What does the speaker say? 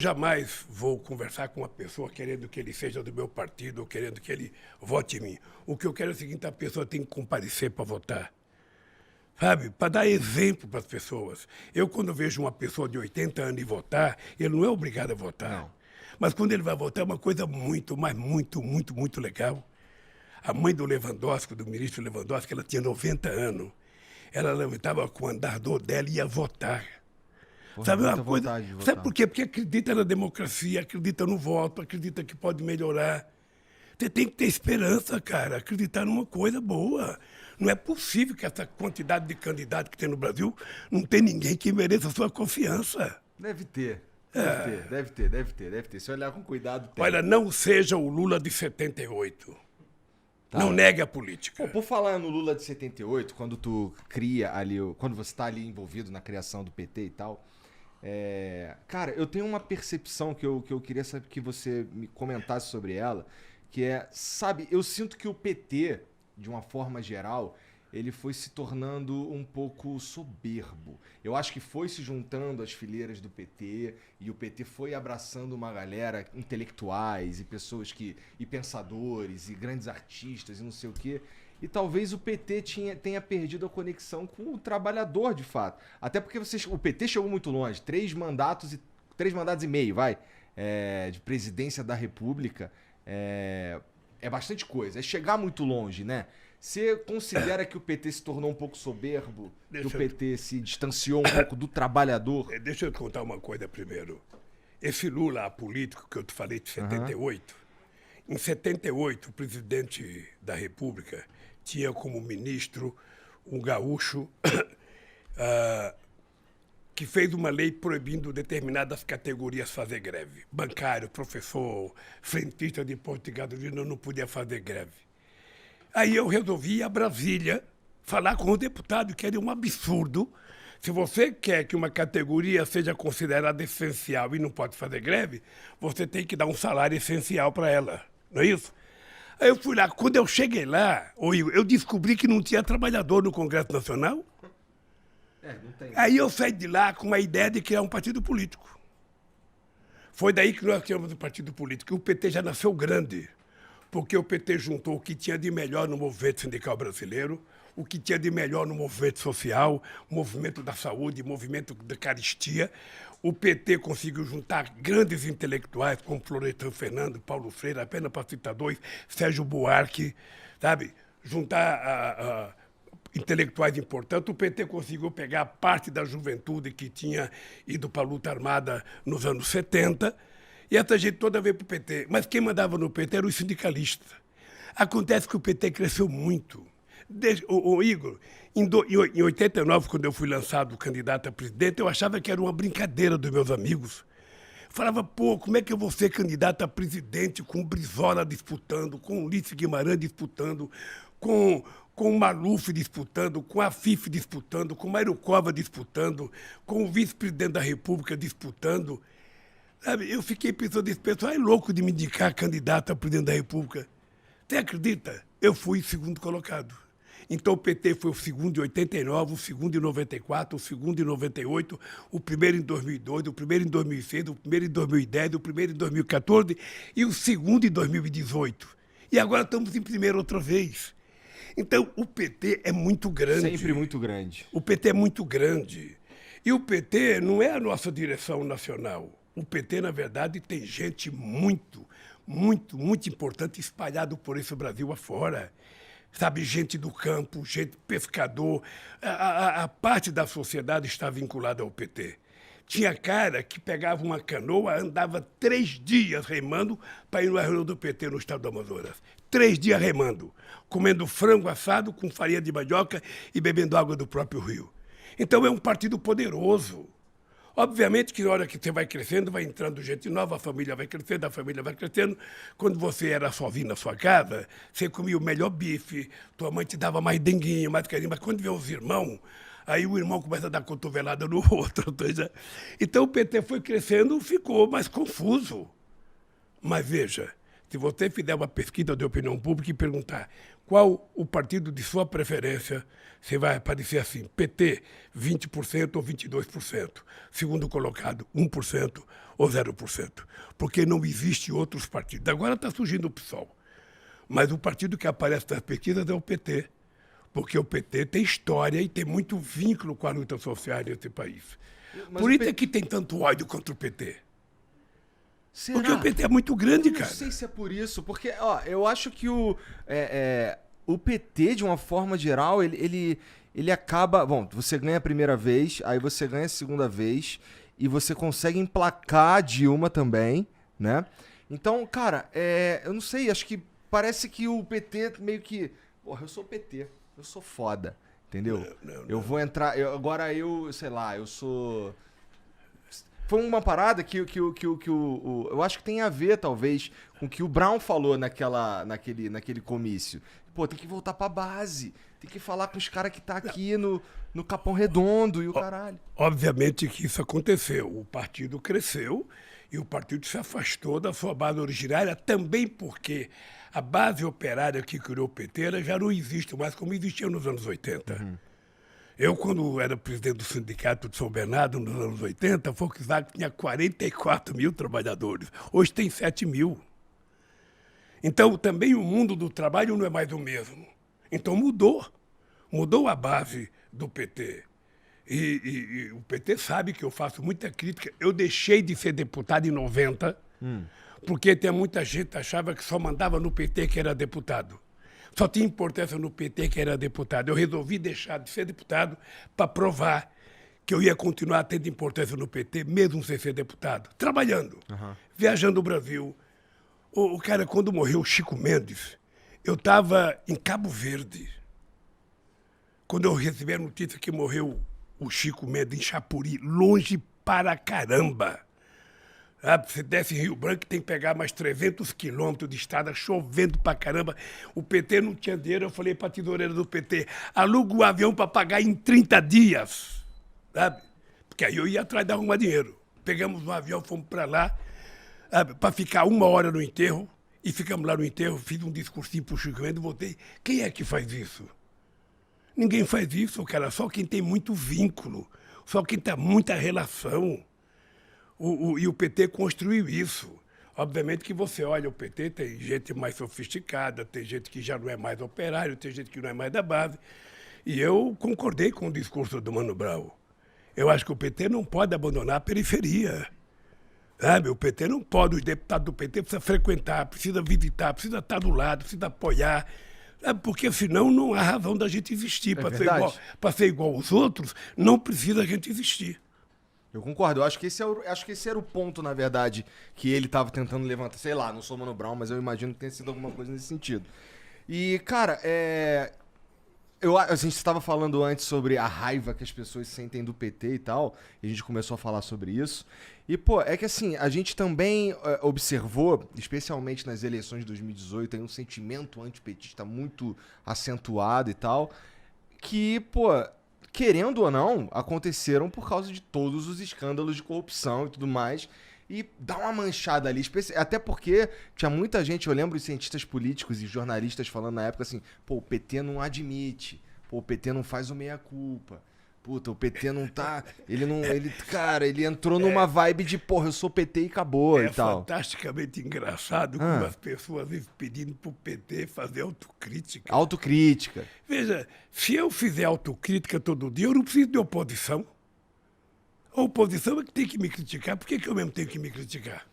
Jamais vou conversar com uma pessoa querendo que ele seja do meu partido ou querendo que ele vote em mim. O que eu quero é o seguinte: a pessoa tem que comparecer para votar, sabe? Para dar exemplo para as pessoas. Eu, quando vejo uma pessoa de 80 anos votar, ele não é obrigado a votar. Não. Mas quando ele vai votar, é uma coisa muito, mas muito, muito, muito legal. A mãe do Lewandowski, do ministro Lewandowski, ela tinha 90 anos. Ela levantava com o andador dela e ia votar. Porra, Sabe muita uma coisa? vontade de Sabe votar. por quê? Porque acredita na democracia, acredita no voto, acredita que pode melhorar. Você tem que ter esperança, cara, acreditar numa coisa boa. Não é possível que essa quantidade de candidatos que tem no Brasil não tem ninguém que mereça a sua confiança. Deve ter. Deve ter. Se olhar com cuidado, tem. Olha, não seja o Lula de 78. Tá. Não negue a política. Pô, por falar no Lula de 78, quando tu cria ali, quando você tá ali envolvido na criação do PT e tal, cara, eu tenho uma percepção que eu queria saber que você me comentasse sobre ela, que é, sabe, eu sinto que o PT, de uma forma geral, ele foi se tornando um pouco soberbo. Eu acho que foi se juntando às fileiras do PT e o PT foi abraçando uma galera, intelectuais e pessoas e pensadores e grandes artistas e não sei o quê. E talvez o PT tenha perdido a conexão com o trabalhador, de fato. Até porque o PT chegou muito longe. 3 mandatos e meio, vai, de presidência da República. É bastante coisa. É chegar muito longe, né? Você considera que o PT se tornou um pouco soberbo? Que o PT se distanciou um pouco do trabalhador? Deixa eu te contar uma coisa primeiro. Esse Lula político que eu te falei de 78, em 78, o presidente da República tinha como ministro um gaúcho que fez uma lei proibindo determinadas categorias fazer greve. Bancário, professor, frentista de posto de gasolina não podia fazer greve. Aí eu resolvi ir a Brasília falar com o deputado, que era um absurdo. Se você quer que uma categoria seja considerada essencial e não pode fazer greve, você tem que dar um salário essencial para ela, não é isso? Aí eu fui lá, quando eu cheguei lá, eu descobri que não tinha trabalhador no Congresso Nacional. Não tem. Aí eu saí de lá com a ideia de criar um partido político. Foi daí que nós criamos o partido político. O PT já nasceu grande, porque o PT juntou o que tinha de melhor no movimento sindical brasileiro, o que tinha de melhor no movimento social, movimento da saúde, movimento da caristia. O PT conseguiu juntar grandes intelectuais como Florestan Fernando, Paulo Freire, apenas para citar dois, Sérgio Buarque, sabe? Juntar intelectuais importantes. O PT conseguiu pegar parte da juventude que tinha ido para a luta armada nos anos 70, e essa gente toda veio para o PT. Mas quem mandava no PT eram os sindicalistas. Acontece que o PT cresceu muito. Igor, em 89, quando eu fui lançado candidato a presidente, eu achava que era uma brincadeira dos meus amigos. Falava, pô, como é que eu vou ser candidato a presidente com o Brizola disputando, com o Ulisses Guimarães disputando, com o Maluf disputando, com a FIF disputando, com o Mário Cova disputando, com o vice-presidente da República disputando. Sabe, eu fiquei pensando, esse pessoal é louco de me indicar candidato a presidente da República. Você acredita? Eu fui segundo colocado. Então o PT foi o segundo em 89, o segundo em 94, o segundo em 98, o primeiro em 2002, o primeiro em 2006, o primeiro em 2010, o primeiro em 2014 e o segundo em 2018. E agora estamos em primeiro outra vez. Então o PT é muito grande. Sempre muito grande. O PT é muito grande. E o PT não é a nossa direção nacional. O PT, na verdade, tem gente muito, muito, muito importante espalhado por esse Brasil afora. Sabe, gente do campo, gente pescador. A parte da sociedade está vinculada ao PT. Tinha cara que pegava uma canoa, andava 3 dias remando para ir no reunião do PT no estado do Amazonas. 3 dias remando, comendo frango assado com farinha de mandioca e bebendo água do próprio rio. Então é um partido poderoso. Obviamente que na hora que você vai crescendo, vai entrando gente nova, a família vai crescendo. Quando você era sozinho na sua casa, você comia o melhor bife, tua mãe te dava mais denguinho, mais carinho. Mas quando vem os irmãos, aí o irmão começa a dar cotovelada no outro. Então o PT foi crescendo, ficou mais confuso. Mas veja, se você fizer uma pesquisa de opinião pública e perguntar qual o partido de sua preferência, você vai aparecer assim, PT, 20% ou 22%. Segundo colocado, 1%. ou 0%. Porque não existe outros partidos. Agora está surgindo o PSOL. Mas o partido que aparece nas pesquisas é o PT. Porque o PT tem história e tem muito vínculo com a luta social nesse país. Mas Por o isso P- é que tem tanto ódio contra o PT. Será? Porque o PT é muito grande, Eu não cara. sei se é por isso, porque, ó, eu acho que o PT, de uma forma geral, ele acaba. Bom, você ganha a primeira vez, aí você ganha a segunda vez, e você consegue emplacar a Dilma também, né? Então, cara, eu não sei, acho que parece que o PT meio que. Porra, eu sou PT, eu sou foda, entendeu? Eu vou entrar. Agora eu, sei lá, eu sou. Foi uma parada que eu acho que tem a ver, talvez, com o que o Brown falou naquele comício. Pô, tem que voltar pra base. Tem que falar com os caras que tá aqui no Capão Redondo e o caralho. Obviamente que isso aconteceu. O partido cresceu e o partido se afastou da sua base originária, também porque a base operária que criou o PT ela já não existe mais como existia nos anos 80. Eu, quando era presidente do Sindicato de São Bernardo, nos anos 80, a Volkswagen tinha 44 mil trabalhadores. Hoje tem 7 mil. Então, também o mundo do trabalho não é mais o mesmo. Então, mudou a base do PT. E o PT sabe que eu faço muita crítica. Eu deixei de ser deputado em 90, porque tem muita gente que achava que só mandava no PT que era deputado. Só tinha importância no PT que era deputado. Eu resolvi deixar de ser deputado para provar que eu ia continuar tendo importância no PT, mesmo sem ser deputado. Trabalhando, viajando o Brasil. O cara, quando morreu o Chico Mendes, eu estava em Cabo Verde. Quando eu recebi a notícia que morreu o Chico Mendes em Chapuri, longe para caramba. Você desce em Rio Branco, tem que pegar mais 300 quilômetros de estrada, chovendo pra caramba. O PT não tinha dinheiro, eu falei pra tesoureira do PT, aluga o avião para pagar em 30 dias. Sabe? Porque aí eu ia atrás de arrumar dinheiro. Pegamos um avião, fomos para lá, para ficar 1 hora no enterro, e ficamos lá no enterro, fiz um discursinho pro Chico Mendes e voltei. Quem é que faz isso? Ninguém faz isso, cara, só quem tem muito vínculo, só quem tem muita relação. E o PT construiu isso. Obviamente que você olha o PT, tem gente mais sofisticada, tem gente que já não é mais operário, tem gente que não é mais da base. E eu concordei com o discurso do Mano Brown. Eu acho que o PT não pode abandonar a periferia. Sabe? O PT não pode, os deputados do PT precisam frequentar, precisa visitar, precisa estar do lado, precisa apoiar. Sabe? Porque senão não há razão da gente existir. Para ser igual aos outros, não precisa a gente existir. Eu concordo, eu acho que esse era o ponto, na verdade, que ele tava tentando levantar. Sei lá, não sou Mano Brown, mas eu imagino que tenha sido alguma coisa nesse sentido. E, cara, a gente estava falando antes sobre a raiva que as pessoas sentem do PT e tal, e a gente começou a falar sobre isso. E, pô, é que assim, a gente também observou, especialmente nas eleições de 2018, tem um sentimento antipetista muito acentuado e tal, que, pô, querendo ou não, aconteceram por causa de todos os escândalos de corrupção e tudo mais. E dá uma manchada ali, até porque tinha muita gente, eu lembro de cientistas políticos e jornalistas falando na época assim, pô, o PT não admite, pô, o PT não faz o meia-culpa, puta, o PT não tá, cara, ele entrou numa vibe de, porra, eu sou PT e acabou e tal. É fantasticamente engraçado como as pessoas vivem pedindo pro PT fazer autocrítica. Autocrítica. Veja, se eu fizer autocrítica todo dia, eu não preciso de oposição. A oposição é que tem que me criticar. Por que eu mesmo tenho que me criticar?